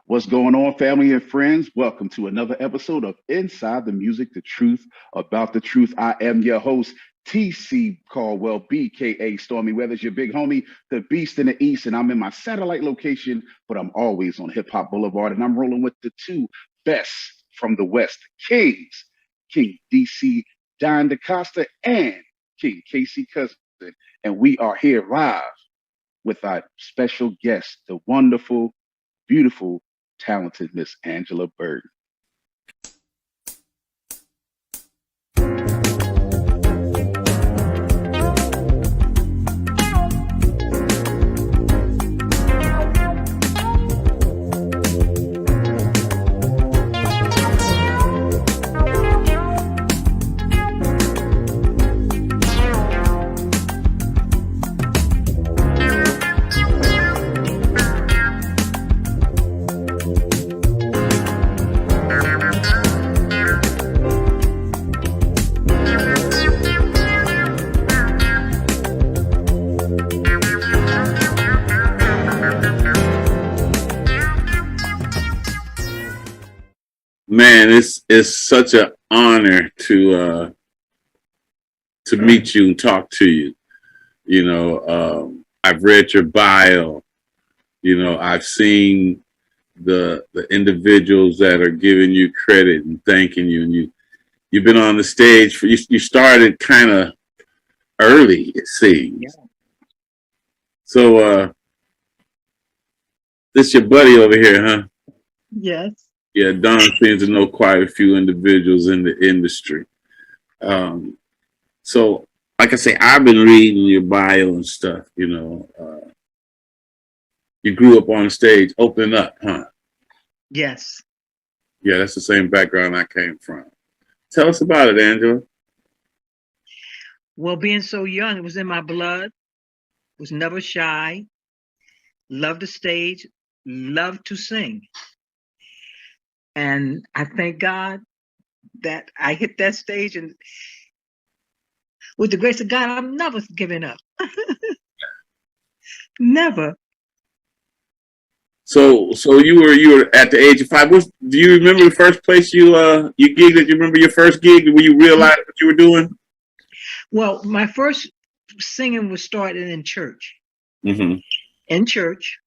What's going on, family and friends? Welcome to another episode of Inside the Music, the Truth About the Truth. I am your host, TC Caldwell, BKA Stormy Weathers, your big homie, the Beast in the East. And I'm in my satellite location, but I'm always on Hip Hop Boulevard. And I'm rolling with the two best from the West, Kings, King DC Don DaCosta and King Casey Cousin. And we are here live with our special guest, the wonderful, beautiful, talented Miss Angela Burton. Man, it's such an honor to meet you and talk to you. I've read your bio. I've seen the individuals that are giving you credit and thanking you, and you've been on the stage for you started kind of early, it seems. Yeah. So this your buddy over here, huh? Yes. Yeah, Don seems to know quite a few individuals in the industry. So, like I say, I've been reading your bio and stuff, you grew up on stage, opening up, huh? Yes. Yeah, that's the same background I came from. Tell us about it, Angela. Well, being so young, it was in my blood. Was never shy. Loved the stage. Loved to sing. And I thank God that I hit that stage, and with the grace of God, I'm never giving up. Never. So you were at the age of 5. Do you remember the first place you gigged? Did you remember your first gig when you realized what you were doing? Well, my first singing was started in church. Mm-hmm. In church,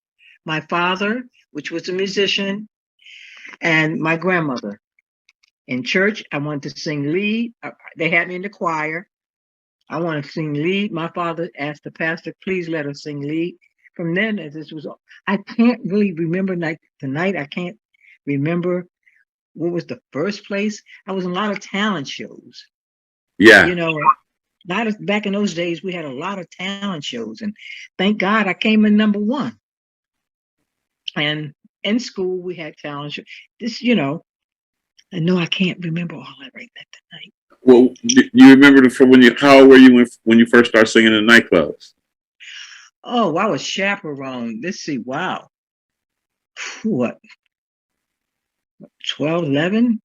my father, which was a musician, and my grandmother. In church, I wanted to sing lead. They had me in the choir. I wanted to sing lead. My father asked the pastor, please let us sing lead. From then, as this was, I can't really remember tonight. I can't remember what was the first place. I was in a lot of talent shows. Yeah. Back in those days, we had a lot of talent shows, and thank God I came in number 1. And in school, we had talent shows. I know I can't remember all that right tonight. Well, you remember how old were you when you first started singing in nightclubs? Oh, I was chaperone. Let's see. Wow. What? 12, 11?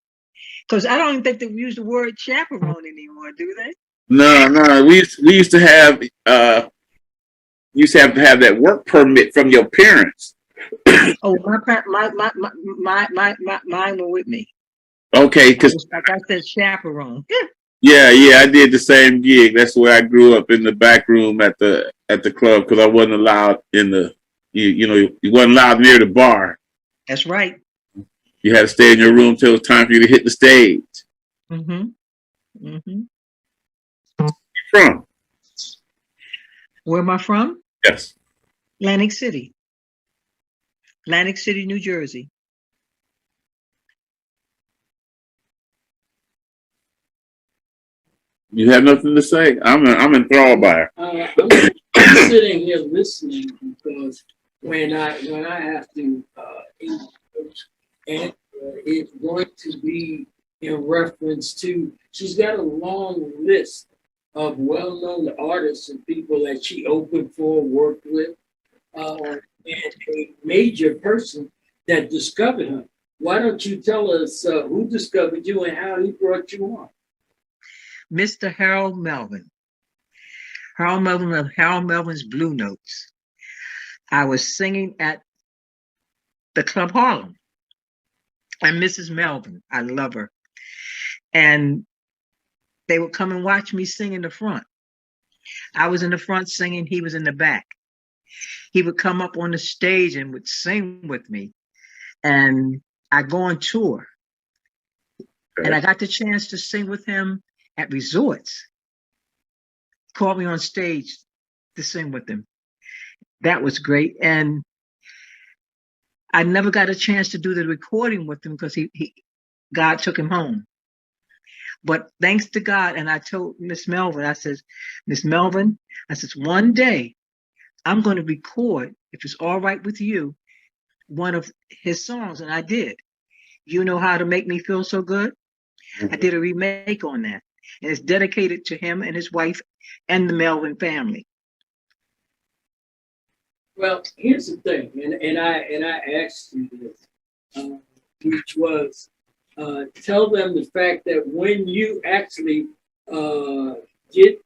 Because I don't even think they use the word chaperone anymore, do they? No. We used to have to have that work permit from your parents. Oh, mine were with me. Okay, because like I said, chaperone. Yeah, I did the same gig. That's where I grew up, in the back room at the club, because I wasn't allowed in the you wasn't allowed near the bar. That's right. You had to stay in your room till it was time for you to hit the stage. Mm-hmm. Mm-hmm. Where you from? Where am I from? Yes. Atlantic City, New Jersey. You have nothing to say? I'm enthralled by her. I'm sitting here listening because when I have to and it's going to be in reference to, she's got a long list of well-known artists and people that she opened for, worked with, and a major person that discovered her. Why don't you tell us who discovered you and how he brought you on? Mr. Harold Melvin. Harold Melvin of Harold Melvin's Blue Notes. I was singing at the Club Harlem. And Mrs. Melvin, I love her. And they would come and watch me sing in the front. I was in the front singing, he was in the back. He would come up on the stage and would sing with me. And I go on tour. And I got the chance to sing with him at resorts. Called me on stage to sing with him. That was great. And I never got a chance to do the recording with him because God took him home. But thanks to God, and I told Miss Melvin, I said, Miss Melvin, I said, one day I'm going to record, if it's all right with you, one of his songs. And I did. You Know How to Make Me Feel So Good? I did a remake on that. And it's dedicated to him and his wife and the Melvin family. Well, here's the thing, and I asked you this, which was tell them the fact that when you actually get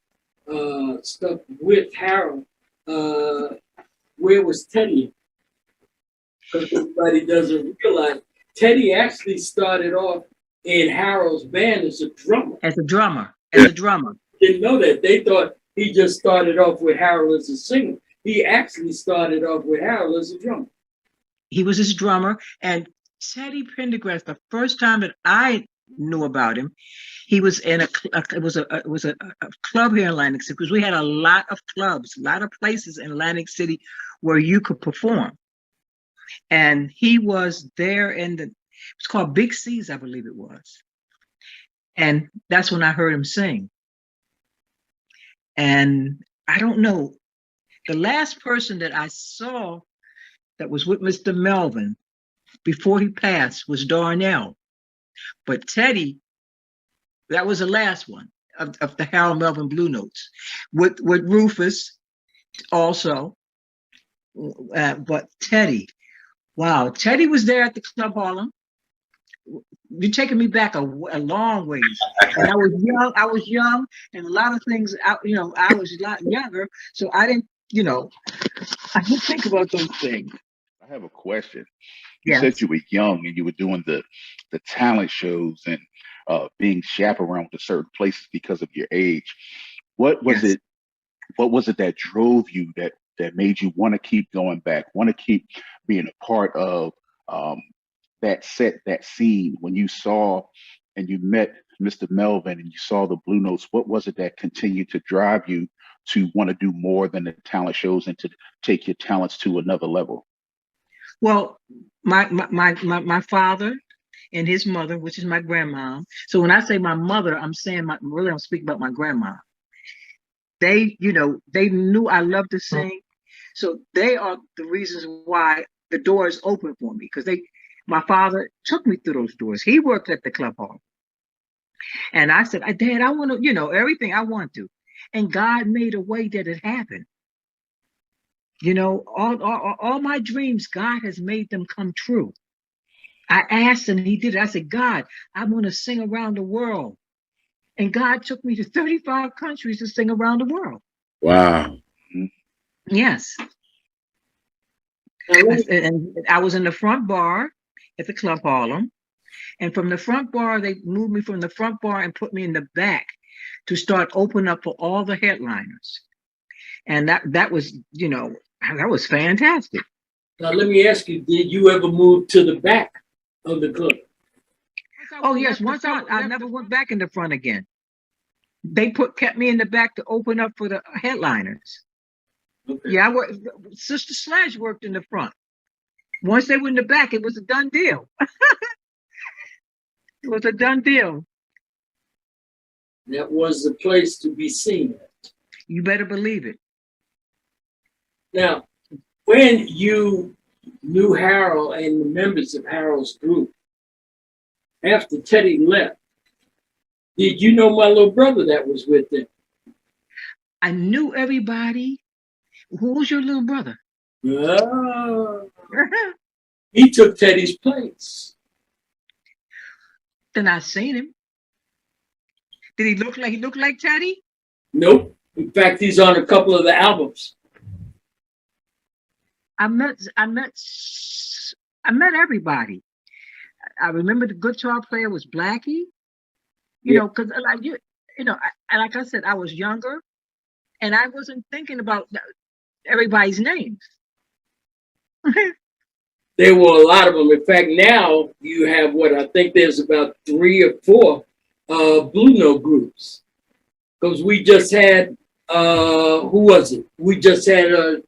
stuff with Harold, where was Teddy? Because everybody doesn't realize Teddy actually started off in Harold's band as a drummer. As a drummer. As a drummer. Didn't know that. They thought he just started off with Harold as a singer. He actually started off with Harold as a drummer. He was his drummer. And Teddy Pendergrass, the first time that I knew about him, he was in a club here in Atlantic City, because we had a lot of clubs, a lot of places in Atlantic City where you could perform. And he was there it's called Big C's, I believe it was. And that's when I heard him sing. And I don't know, the last person that I saw that was with Mr. Melvin before he passed was Darnell. But Teddy, that was the last one of the Harold Melvin Blue Notes. With Rufus also, but Teddy, wow, Teddy was there at the Club Harlem. You're taking me back a long ways. And I was young, and a lot of things, I was a lot younger, so I didn't think about those things. I have a question. You Yes. said you were young and you were doing the talent shows and being chaperoned to certain places because of your age. What was Yes. it? What was it that drove you, that made you want to keep going back, want to keep being a part of that scene when you saw and you met Mr. Melvin and you saw the Blue Notes? What was it that continued to drive you to want to do more than the talent shows and to take your talents to another level? Well, my father and his mother, which is my grandma. So when I say my mother, I'm saying I'm speaking about my grandma. They knew I loved to sing. So they are the reasons why the door is open for me, because my father took me through those doors. He worked at the Club Hall. And I said, Dad, I want to, everything I want to. And God made a way that it happened. All my dreams, God has made them come true. I asked and he did it. I said, God, I want to sing around the world. And God took me to 35 countries to sing around the world. Wow. Yes. And I was in the front bar at the Club Harlem. And from the front bar, they moved me from the front bar and put me in the back to start opening up for all the headliners. And that was, that was fantastic. Now, let me ask you, did you ever move to the back of the club? Oh, yes. Once I never went back in the front again. They kept me in the back to open up for the headliners. Okay. Yeah, Sister Slash worked in the front. Once they were in the back, it was a done deal. It was a done deal. That was the place to be seen at. You better believe it. Now, when you knew Harold and the members of Harold's group, after Teddy left, did you know my little brother that was with them? I knew everybody. Who was your little brother? He took Teddy's place. Then I seen him. Did he look like Teddy? Nope. In fact, he's on a couple of the albums. I met everybody. I remember the guitar player was Blackie. Yeah. Because like like I said, I was younger, and I wasn't thinking about everybody's names. There were a lot of them. In fact, now you have what I think there's about 3 or 4 Blue Note groups. Because we just had who was it? We just had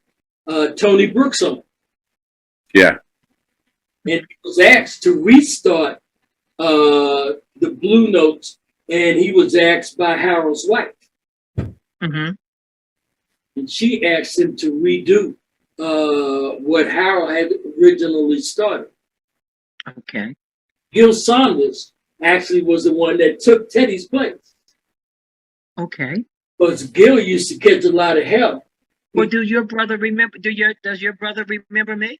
Tony Brooks on. Yeah. And he was asked to restart the Blue Notes, and he was asked by Harold's wife. Mm-hmm. And she asked him to redo what Harold had originally started. Okay. Gil Saunders actually was the one that took Teddy's place. Okay. Because Gil used to catch a lot of hell. Well, do your brother remember? Does your brother remember me?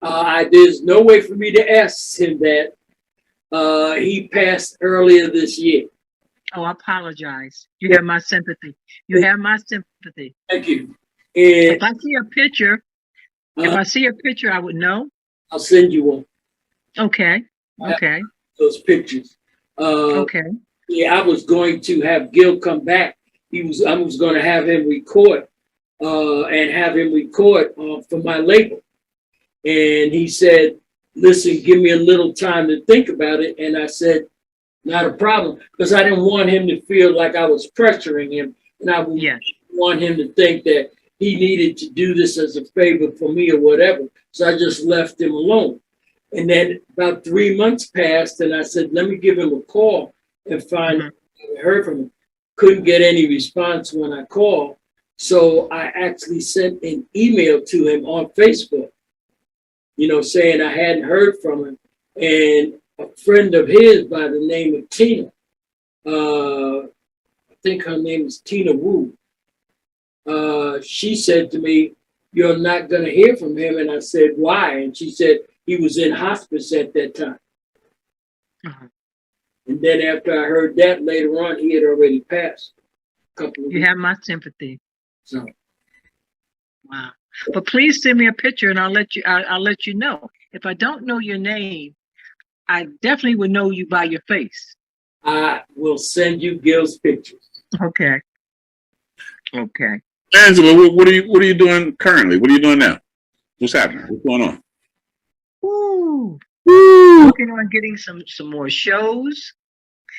There's no way for me to ask him that. He passed earlier this year. Oh, I apologize. You have my sympathy. You have my sympathy. Thank you. If And I see a picture, I would know. I'll send you one. Okay. Okay. Those pictures. Okay. Yeah, I was going to have Gil come back. I was going to have him record for my label. And he said, listen, give me a little time to think about it. And I said, not a problem, because I didn't want him to feel like I was pressuring him. And I would want him to think that he needed to do this as a favor for me or whatever. So I just left him alone. And then about 3 months passed, and I said, let me give him a call and find out if I heard from him. Couldn't get any response when I called. So I actually sent an email to him on Facebook, saying I hadn't heard from him. And a friend of his by the name of Tina, I think her name is Tina Wu, she said to me, you're not going to hear from him. And I said, why? And she said, he was in hospice at that time. And then after I heard that later on, he had already passed. You have my sympathy. So. Wow. But please send me a picture, and I'll let you know. If I don't know your name, I definitely would know you by your face. I will send you Gil's pictures. Okay. Okay. Angela, what are you doing currently? What are you doing now? What's happening? What's going on? Woo. Woo. Working on getting some more shows,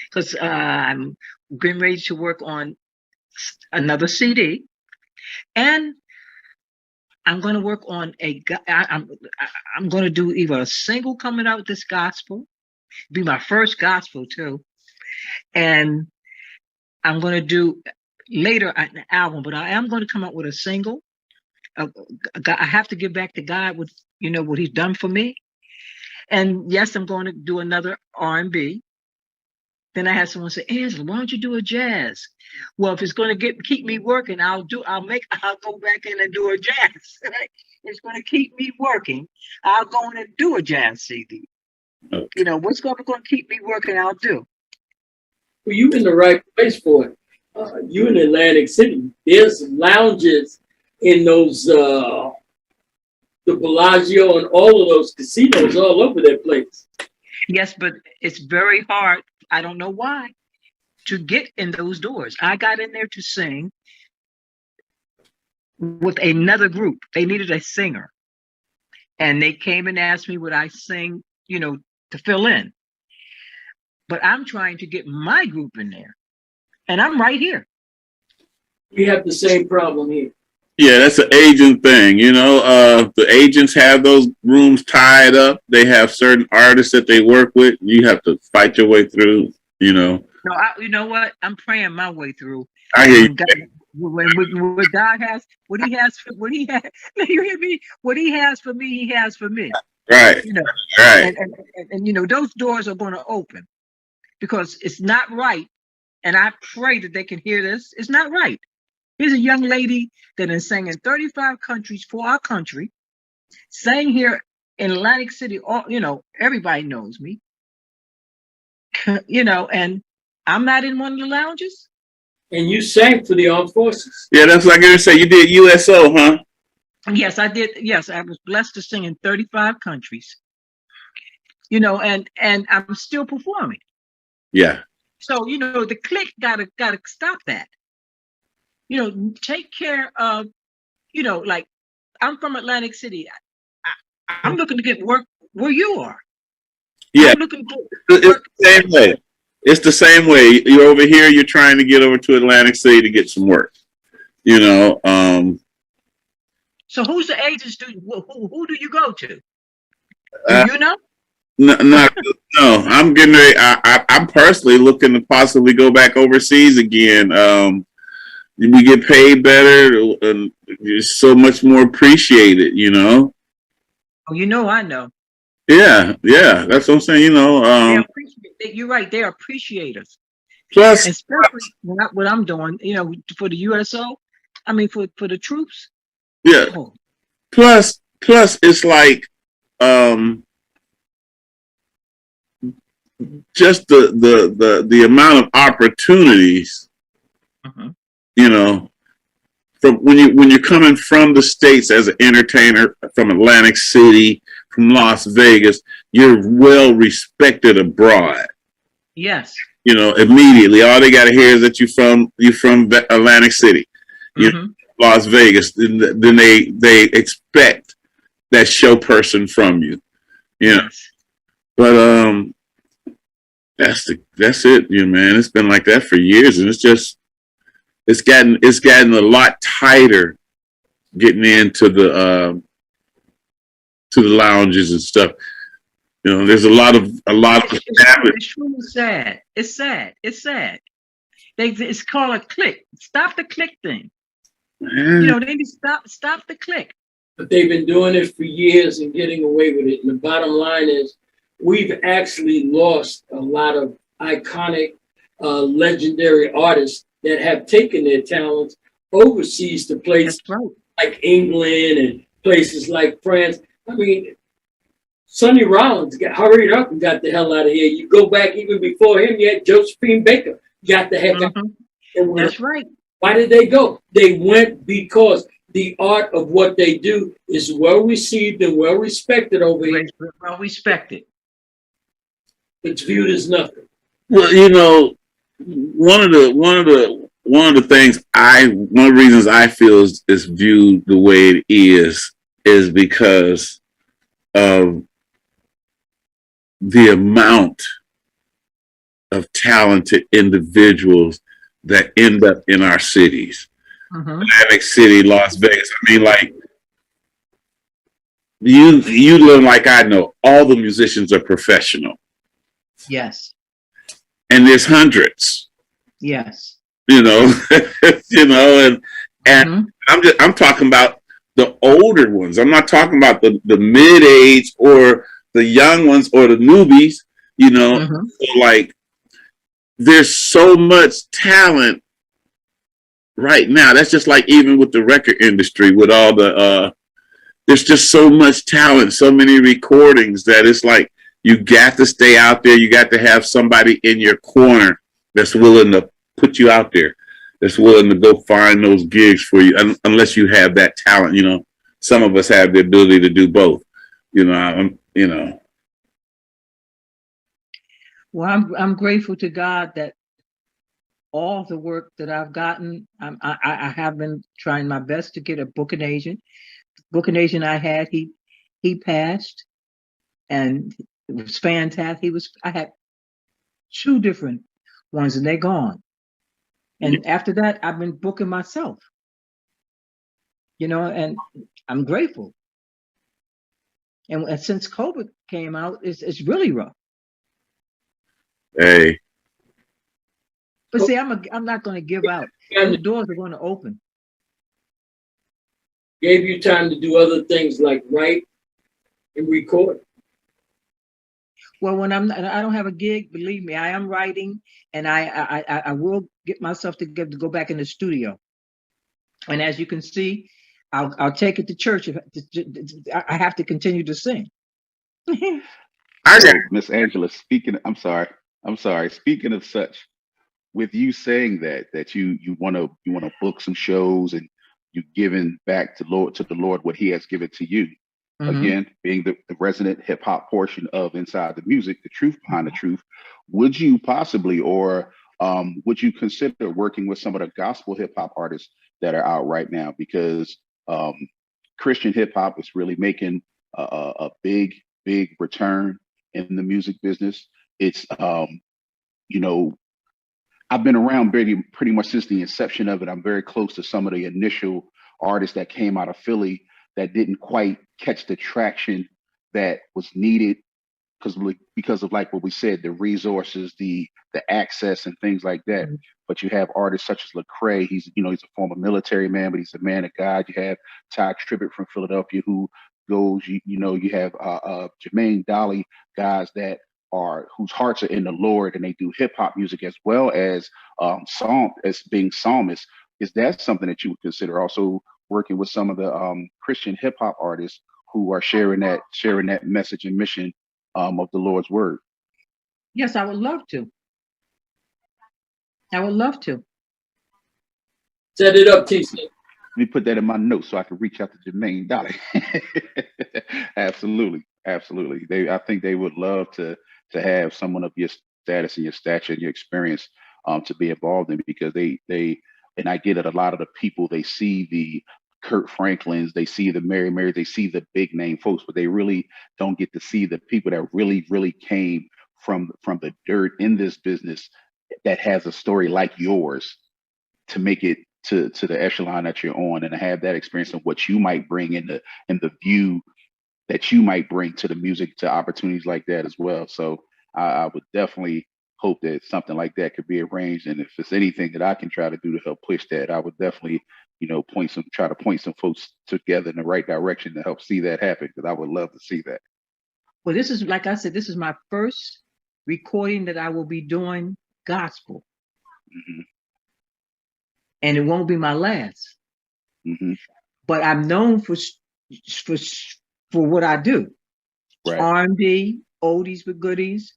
because I'm getting ready to work on another CD, and I'm going to work on I'm going to do either a single coming out with this gospel, be my first gospel too, and I'm going to do later an album, but I am going to come out with a single. I have to give back to God with what He's done for me, and yes, I'm going to do another R&B. Then I had someone say, Angela, why don't you do a jazz? Well, if it's going to keep me working, I'll go back in and do a jazz. It's going to keep me working. I'll go in and do a jazz CD. Okay. What's going to keep me working, I'll do. Well, you're in the right place for it. You in Atlantic City. There's lounges in those, the Bellagio and all of those casinos all over that place. Yes, but it's very hard. I don't know why, to get in those doors. I got in there to sing with another group. They needed a singer. And they came and asked me would I sing, to fill in. But I'm trying to get my group in there. And I'm right here. We have the same problem here. Yeah, that's an agent thing. The agents have those rooms tied up. They have certain artists that they work with. You have to fight your way through, No, you know what? I'm praying my way through. I hear you. What God has, you hear me? What He has for me, He has for me. Right. Right. And those doors are going to open, because it's not right. And I pray that they can hear this. It's not right. Here's a young lady that has sang in 35 countries for our country, sang here in Atlantic City. Everybody knows me. And I'm not in one of the lounges. And you sang for the armed forces. Yeah, that's like I say. You did USO, huh? Yes, I did. Yes, I was blessed to sing in 35 countries. you know, and I'm still performing. Yeah. So, you know, the clique gotta stop that. You know, take care of, you know, like I'm from Atlantic City. I'm looking to get work where you are. Yeah. I'm looking for It's work. the same way. It's the same way. You're over here, you're trying to get over to Atlantic City to get some work. You know, So who's the agents? Who do you go to? Do uh, you know? no, no, no, I'm getting ready. I'm personally looking to possibly go back overseas again. We get paid better and it's so much more appreciated, you know? Oh, you know, I know. Yeah, yeah, that's what I'm saying, you know. They appreciate. You're right. They're appreciators, Plus, especially what I'm doing. You know, for the USO. I mean, for the troops. yeah, Oh, plus, it's like, um, just the amount of opportunities, uh-huh. you know, from when you're coming from the States as an entertainer from Atlantic City, from Las Vegas, you're well respected abroad. Yes. You know, immediately all they got to hear is that you from Atlantic City, you know, Mm-hmm. Las Vegas. Then they expect that show person from you. You know, Yes. but that's it, you know, man. It's been like that for years, and it's gotten a lot tighter getting into to the lounges and stuff. You know, there's a lot of It's truly sad. It's sad. It's sad. It's called a click. Stop the click thing. You know, they need to stop the click. But they've been doing it for years and getting away with it. And the bottom line is, we've actually lost a lot of iconic, legendary artists that have taken their talents overseas to places right. like England and places like France. I mean, Sonny Rollins hurried up and got the hell out of here. You go back even before him, you had Josephine Baker got the heck out. That's right. Why did they go? They went because the art of what they do is well received and well respected over here. Well respected. It's viewed as nothing. Well, you know, one of the things one of the reasons I feel is viewed the way it is because of the amount of talented individuals that end up in our cities. Atlantic City, Las Vegas. I mean, like you learn like I know, all the musicians are professional. Yes. And there's hundreds. Yes. You know, you know, and I'm talking about the older ones. I'm not talking about the mid-age or the young ones or the newbies, you know. So like there's so much talent right now. That's just like even with the record industry, with all the there's just so much talent, so many recordings that it's like you got to stay out there. You got to have somebody in your corner that's willing to put you out there, that's willing to go find those gigs for you, unless you have that talent. You know, some of us have the ability to do both. You know, you know. Well, I'm grateful to God that all the work that I've gotten, I have been trying my best to get a booking agent. The booking agent I had, he passed, and it was fantastic. I had 2 different ones, and they're gone. And after that, I've been booking myself. You know, and I'm grateful. And since COVID came out, it's really rough. Hey. But see, I'm not going to give out. Those doors are going to open. Gave you time to do other things like write and record. Well, when I don't have a gig, believe me, I am writing, and I will get myself together to go back in the studio. And as you can see, I'll take it to church. I have to continue to sing. So, Miss Angela, I'm sorry. Speaking of such, with you saying that you want to book some shows and you giving back to the Lord what He has given to you, Mm-hmm. again, being the resident hip hop portion of Inside the Music, the truth behind the truth, would you possibly or would you consider working with some of the gospel hip hop artists that are out right now? Because um, Christian hip hop is really making a big return in the music business. It's you know, I've been around pretty much since the inception of it. I'm very close to some of the initial artists that came out of Philly that didn't quite catch the traction that was needed because of like what we said, the resources, the access, and things like that. But you have artists such as Lecrae. He's a former military man, but he's a man of God. You have Ty Tribbett from Philadelphia who goes. You have Jermaine Dolly, guys that are whose hearts are in the Lord, and they do hip hop music as well as psalm as being psalmists. Is that something that you would consider also working with some of the Christian hip hop artists who are sharing that message and mission of the Lord's word? Yes, I would love to. I would love to. Set it up, TC. Let me put that in my notes so I can reach out to Jermaine Dolly. Absolutely. I think they would love to have someone of your status and your stature and your experience to be involved in, because they and I get it. A lot of the people, they see the Kurt Franklins, they see the Mary, they see the big name folks, but they really don't get to see the people that really came from the dirt in this business that has a story like yours to make it to the echelon that you're on, and to have that experience of what you might bring in the view that you might bring to the music, to opportunities like that as well. So I would definitely hope that something like that could be arranged. And if there's anything that I can try to do to help push that, I would definitely, try to point some folks together in the right direction to help see that happen, because I would love to see that. Well, this is, like I said, this is my first recording that I will be doing gospel. Mm-hmm. And it won't be my last. Mm-hmm. But I'm known for what I do. Right. R&B, oldies but goodies,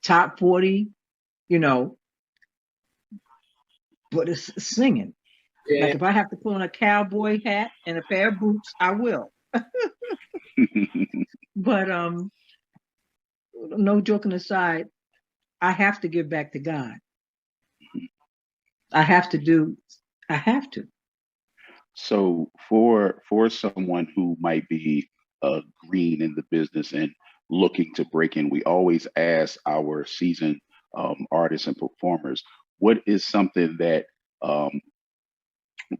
top 40, but it's singing. Yeah. Like if I have to put on a cowboy hat and a pair of boots, I will. But no joking aside, I have to give back to God. I have to. So for someone who might be green in the business and looking to break in, we always ask our seasoned artists and performers, what is something that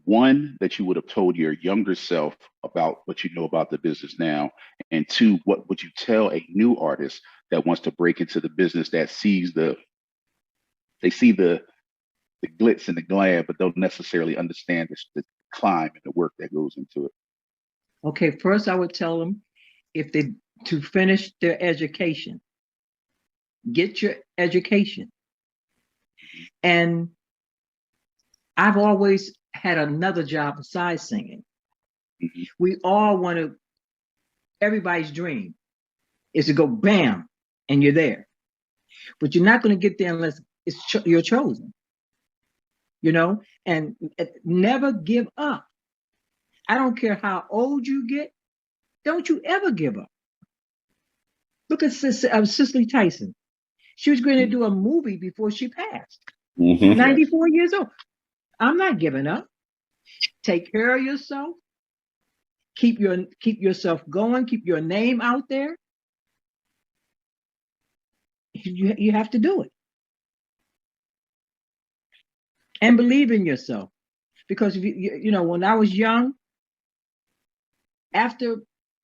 one, that you would have told your younger self about what you know about the business now, and two, what would you tell a new artist that wants to break into the business, that sees the glitz and the glam, but don't necessarily understand the climb and the work that goes into it? Okay, first I would tell them to finish their education. Get your education. And I've always had another job besides singing. Mm-hmm. We all want to, everybody's dream is to go bam, and you're there. But you're not going to get there unless you're chosen, and never give up. I don't care how old you get. Don't you ever give up. Look at Cicely Tyson. She was going to do a movie before she passed. Mm-hmm. 94 years old. I'm not giving up. Take care of yourself. Keep yourself going. Keep your name out there. You have to do it. And believe in yourself. Because when I was young, after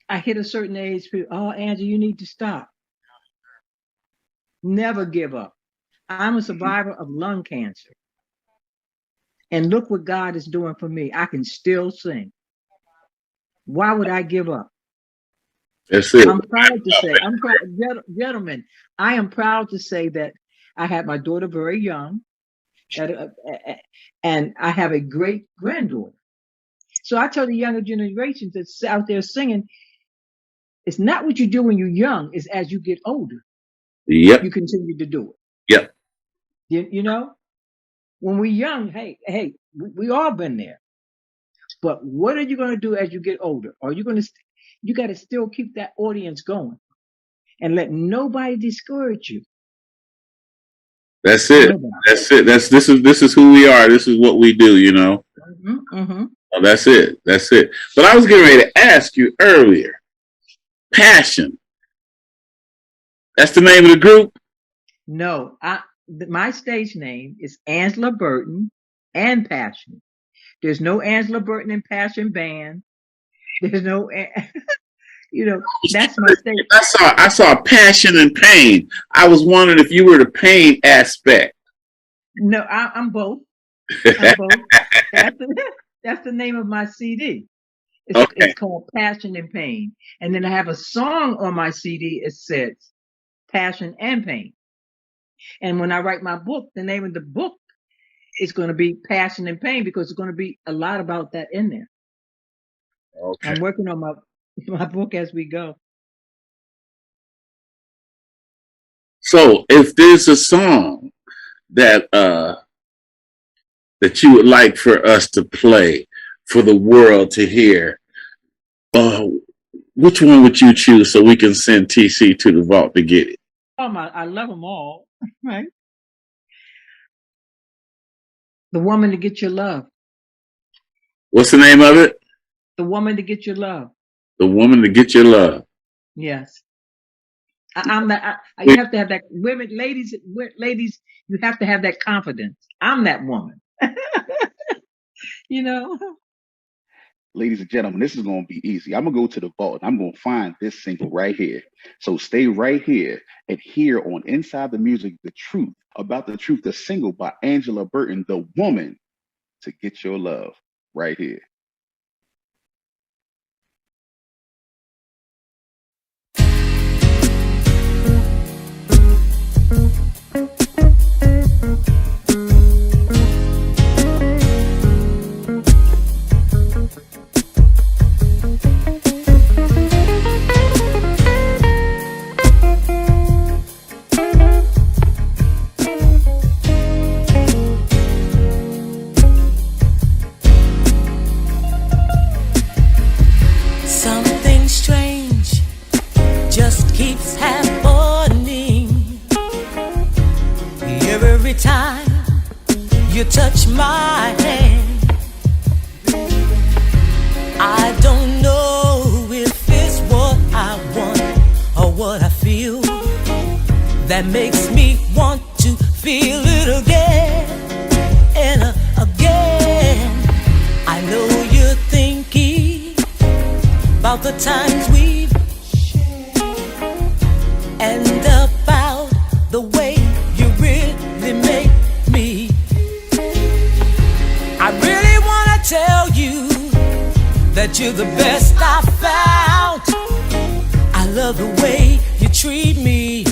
I hit a certain age, people, oh, Angie, you need to stop. Never give up. I'm a survivor of lung cancer. And look what God is doing for me. I can still sing. Why would I give up? That's it. I'm proud to say, gentlemen, I am proud to say that I had my daughter very young, and I have a great granddaughter. So I tell the younger generations that's out there singing, it's not what you do when you're young, it's as you get older. Yep. You continue to do it. Yep. When we're young, hey, we all been there. But what are you going to do as you get older? Are you going to You got to still keep that audience going and let nobody discourage you. That's it. Nobody. That's it. This is who we are. This is what we do, you know. Oh, that's it. That's it. But I was getting ready to ask you earlier. Passion. That's the name of the group? No, my stage name is Angela Burton and Passion. There's no Angela Burton and Passion Band. There's no, that's my stage. I saw passion and pain. I was wondering if you were the pain aspect. No, I'm both. I'm both. That's the name of my CD. It's called Passion and Pain. And then I have a song on my CD. It says Passion and Pain. And when I write my book, the name of the book is going to be Passion and Pain because it's going to be a lot about that in there. Okay. I'm working on my book as we go. So if there's a song that you would like for us to play for the world to hear, which one would you choose so we can send TC to the vault to get it? I love them all, right? The Woman to Get Your Love. What's the name of it? The Woman to Get Your Love. The Woman to Get Your Love. Yes. You have to have that, ladies, you have to have that confidence. I'm that woman. Ladies and gentlemen, this is going to be easy. I'm going to go to the vault and I'm going to find this single right here. So stay right here and hear on Inside the Music, the truth about the truth, the single by Angela Burton, The Woman to Get Your Love, right here. Touch my hand. I don't know if it's what I want or what I feel that makes me want to feel it again and again. I know you're thinking about the times we've shared and about the way you really make me. I really wanna tell you that you're the best I found. I love the way you treat me.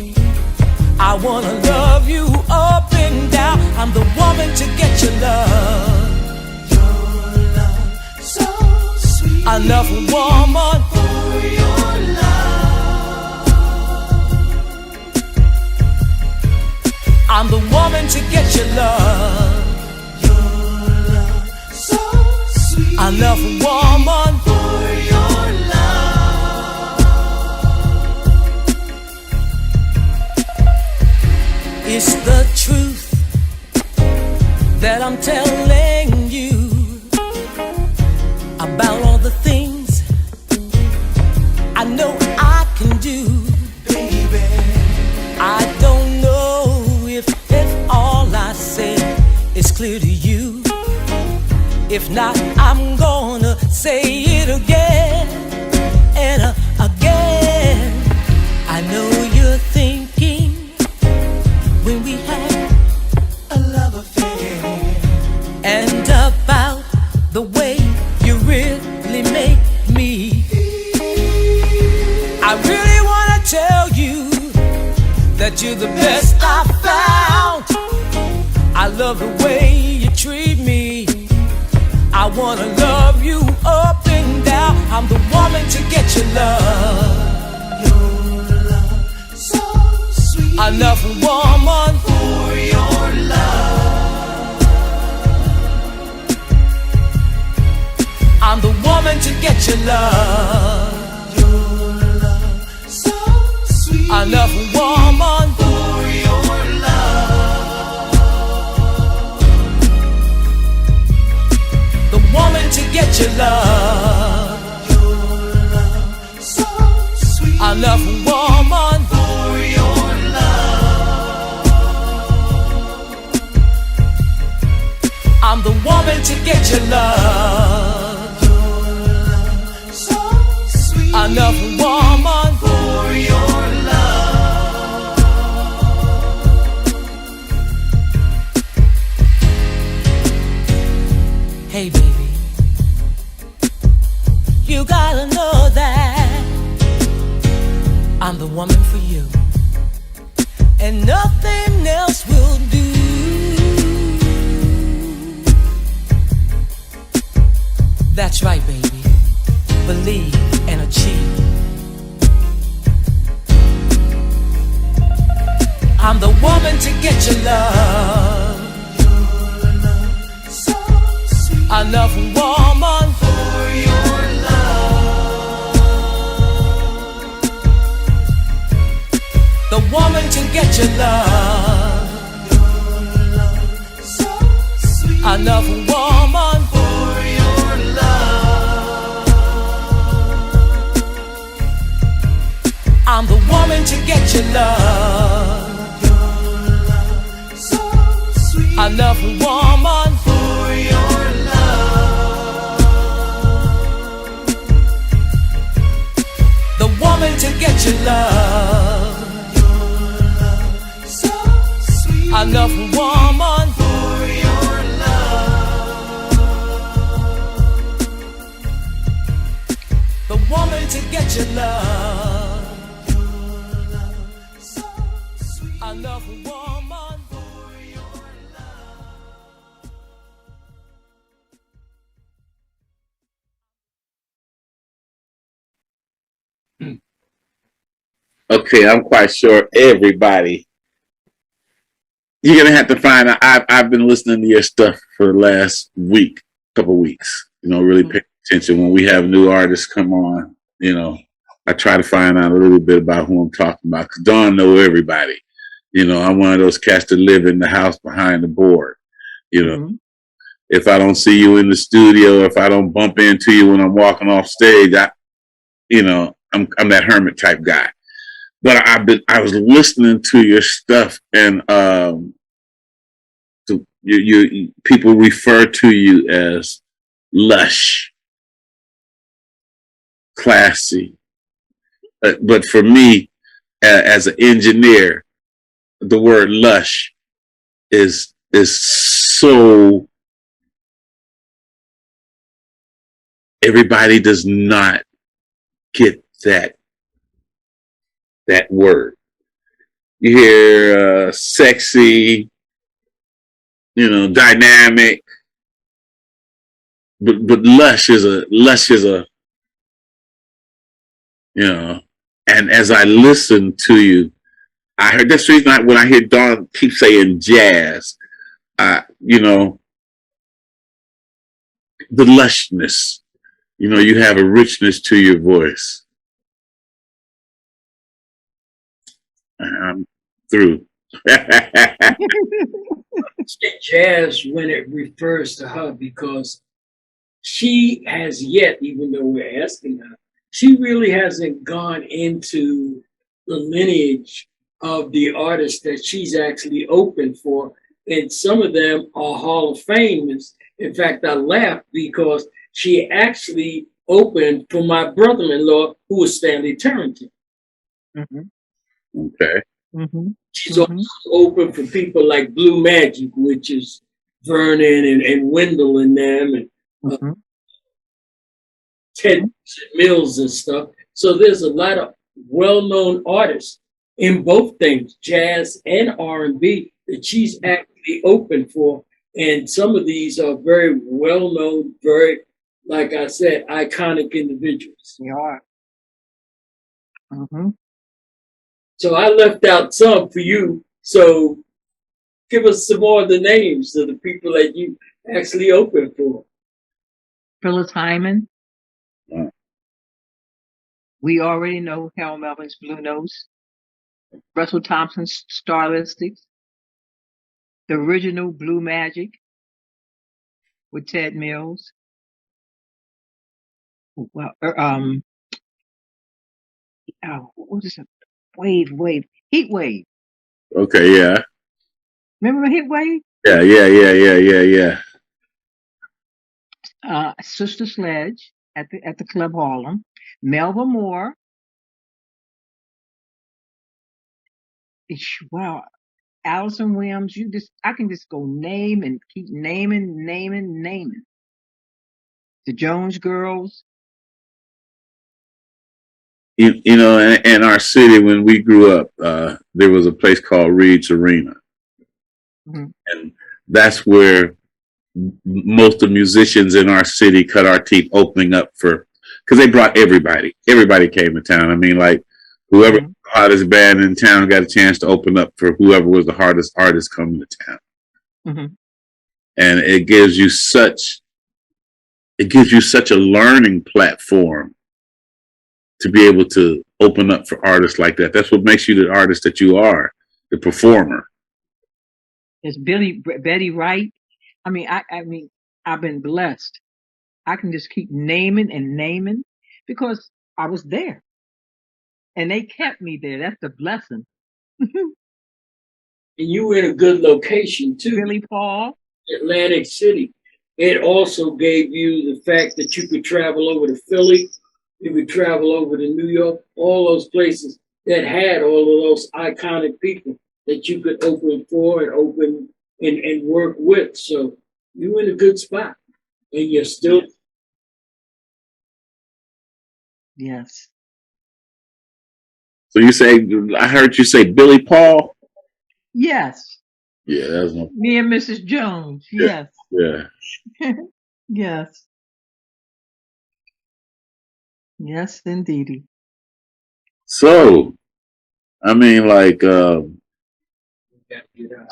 I wanna love you up and down. I'm the woman to get your love. Your love so sweet. I love a woman for your love. I'm the woman to get your love. I love a woman for your love. It's the truth that I'm telling you about all the things I know I can do. Baby, I don't know if all I said is clear to you. If not, I'm gonna say it again and again. I know you're thinking when we had a love affair and about the way you really make me. I really wanna tell you that you're the best I found. I love the way you treat me. I wanna love you up and down. I'm the woman to get your love. Your love so sweet. I love a woman for your love. I'm the woman to get your love. Your enough woman for your love. The woman to get your love. Your love so sweet. Enough woman for your love. I'm the woman to get your love. Your love so sweet. Enough woman for your love. Hey baby, you gotta know that I'm the woman for you, and nothing else will do. That's right, baby. Believe and achieve. I'm the woman to get your love. Your love so sweet. Enough woman for your love. The woman to get your love. Your love so sweet. Enough woman for your love. I'm the woman to get your love. Enough woman for your love. The woman to get your love. Your love so sweet. Enough woman for your love. The woman to get your love. Your love so sweet. Enough woman. Okay, I'm quite sure everybody. You're gonna have to find out. I've been listening to your stuff for the last week, couple weeks. Really pay attention when we have new artists come on. I try to find out a little bit about who I'm talking about, because Dawn know everybody. I'm one of those cats that live in the house behind the board. If I don't see you in the studio, if I don't bump into you when I'm walking off stage, I'm that hermit type guy. But I was listening to your stuff, and you people refer to you as lush, classy. But for me, as an engineer, the word lush is so. Everybody does not get that word. You hear sexy, dynamic, but lush is a and as I listen to you, I heard that's the reason when I hear Dawn keep saying jazz, the lushness, you have a richness to your voice. I'm through. Jazz when it refers to her, because she has yet, even though we're asking her, she really hasn't gone into the lineage of the artists that she's actually opened for. And some of them are Hall of Famers. In fact, I laughed because she actually opened for my brother-in-law, who was Stanley Turrington. Mm-hmm. Okay. Mm-hmm. She's also open for people like Blue Magic, which is Vernon and Wendell and them, and Ted Mills and stuff. So there's a lot of well-known artists in both things, jazz and R&B, that she's actually open for. And some of these are very well-known, very, like I said, iconic individuals. They are. Mm-hmm. So I left out some for you. So give us some more of the names of the people that you actually open for. Phyllis Hyman. We already know Harold Melvin's Blue Notes. Russell Thompson's Starlistics, the original Blue Magic with Ted Mills. Well, what is it? Wave, Heat Wave. Okay, yeah. Remember Heat Wave? Yeah. Sister Sledge at the Club Harlem. Melba Moore. Wow, Allison Williams. I can just go name and keep naming. The Jones Girls. You know, in our city when we grew up, there was a place called Reed's Arena, and that's where most of the musicians in our city cut our teeth opening up for, because they brought everybody. Everybody came to town. I mean, like whoever was the hottest band in town got a chance to open up for whoever was the hardest artist coming to town. And it gives you such a learning platform to be able to open up for artists like that. That's what makes you the artist that you are, the performer. It's Betty Wright. I mean, I've been blessed. I can just keep naming because I was there, and they kept me there. That's the blessing. And you were in a good location too. Billy Paul, Atlantic City. It also gave you the fact that you could travel over to Philly, you could travel over to New York, all those places that had all of those iconic people that you could open for and open and work with. So you were in a good spot, and you're still. Yes. So you say, I heard you say Billy Paul? Yes. Yeah, that's no. Me and Mrs. Jones. Yes. Yeah. Yes. Yes, indeedy. So, I mean, like,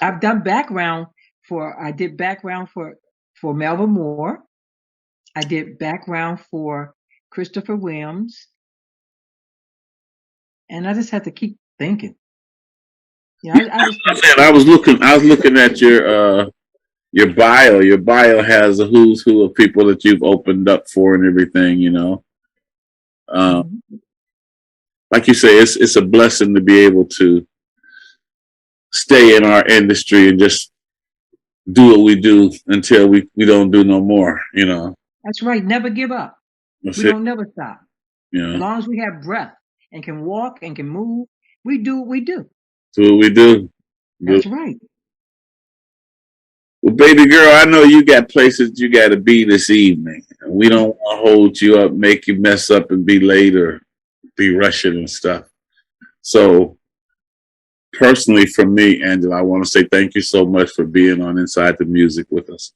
I've done background I did background for Melba Moore. I did background for Christopher Williams. And I just had to keep thinking. Yeah, I was looking at your bio. Your bio has a who's who of people that you've opened up for and everything, you know. Like you say, it's a blessing to be able to stay in our industry and just do what we do until we don't do no more, you know. That's right. Never give up. We don't never stop. Yeah. As long as we have breath and can walk and can move, we do what we do. Do what we do. That's right. Well, baby girl, I know you got places you got to be this evening. We don't want to hold you up, make you mess up and be late or be rushing and stuff. So, personally, from me, Angela, I want to say thank you so much for being on Inside the Music with us.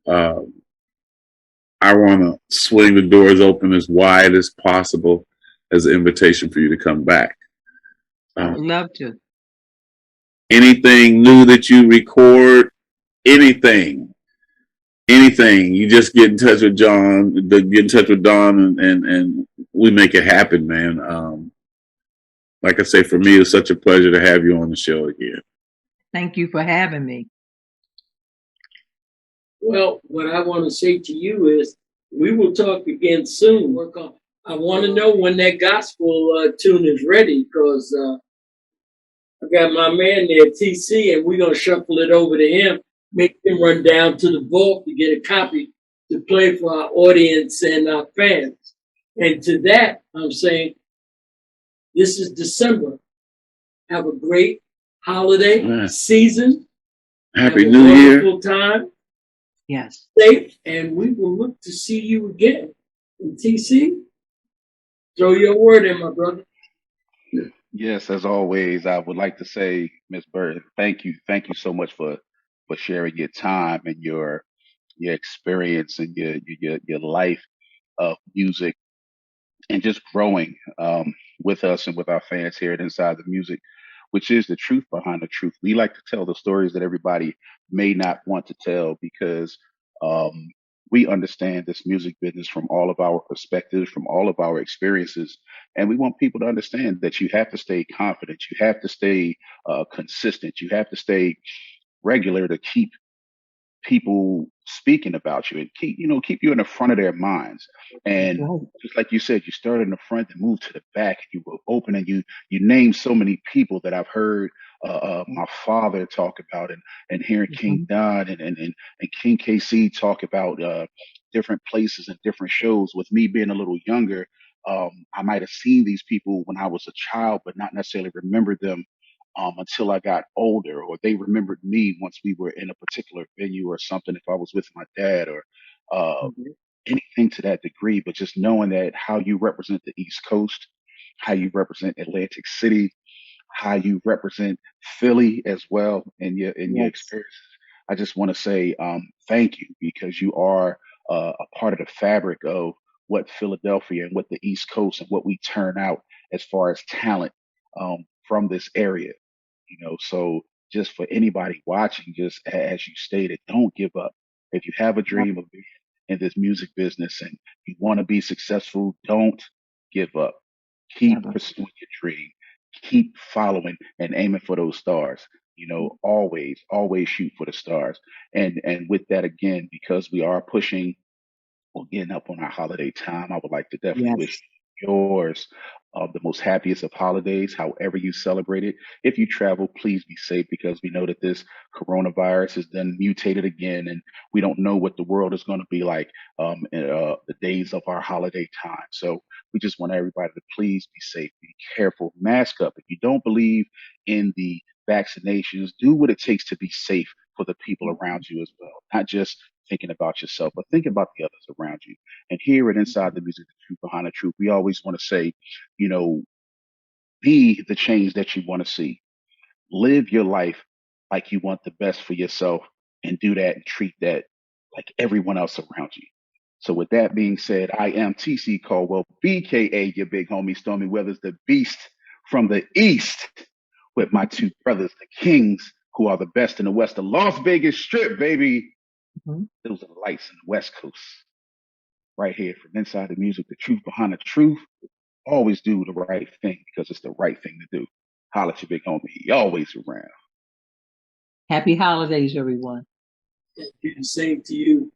I want to swing the doors open as wide as possible as an invitation for you to come back. I would love to. Anything new that you record, anything, you just get in touch with Don, and we make it happen, man. Like I say, for me, it's such a pleasure to have you on the show again. Thank you for having me. Well, what I want to say to you is we will talk again soon. I want to know when that gospel tune is ready, because I got my man there, TC, and we're going to shuffle it over to him, make him run down to the vault to get a copy to play for our audience and our fans. And to that, I'm saying, this is December. Have a great holiday season. Happy New Year. Wonderful time. Yes. Safe, and we will look to see you again. And TC, throw your word in, my brother. Yes, as always, I would like to say, Ms. Burton, thank you so much for sharing your time and your experience and your life of music, and just growing with us and with our fans here at Inside the Music, which is the truth behind the truth. We like to tell the stories that everybody may not want to tell, because we understand this music business from all of our perspectives, from all of our experiences. And we want people to understand that you have to stay confident. You have to stay consistent. You have to stay regular to keep people speaking about you and keep you in the front of their minds. And Right. just like you said, you started in the front and moved to the back, and you were open, and you named so many people that I've heard my father talk about, and hearing King Mhm. Don and King KC talk about different places and different shows. With me being a little younger, I might have seen these people when I was a child, but not necessarily remember them until I got older, or they remembered me once we were in a particular venue or something, if I was with my dad or uh, Mhm. anything to that degree. But just knowing that how you represent the East Coast, how you represent Atlantic City, how you represent Philly as well in your Yes. experiences. I just want to say thank you, because you are a part of the fabric of what Philadelphia and what the East Coast and what we turn out as far as talent from this area. So just for anybody watching, just as you stated, don't give up. If you have a dream Never. of being in this music business and you want to be successful, don't give up. Keep Never. pursuing your dream. Keep following and aiming for those stars. Always shoot for the stars. And with that, again, because we are pushing or getting up on our holiday time, I would like to definitely wish Yes. yours the most happiest of holidays, however you celebrate it. If you travel, please be safe, because we know that this coronavirus has then mutated again, and we don't know what the world is going to be like in the days of our holiday time. So we just want everybody to please be safe, be careful, mask up. If you don't believe in the vaccinations, do what it takes to be safe for the people around you as well, not just thinking about yourself, but think about the others around you. And here at Inside the Music, the Truth Behind the Truth, we always want to say, you know, be the change that you want to see. Live your life like you want the best for yourself, and do that and treat that like everyone else around you. So with that being said, I am TC Caldwell, BKA your big homie Stormy Weathers, the beast from the East, with my two brothers, the Kings, who are the best in the West, the Las Vegas Strip, baby. Mhm. Those are the lights in the West Coast. Right here from Inside the Music, the truth behind the truth. Always do the right thing, because it's the right thing to do. Holla at your big homie. He always around. Happy holidays, everyone. The same to you.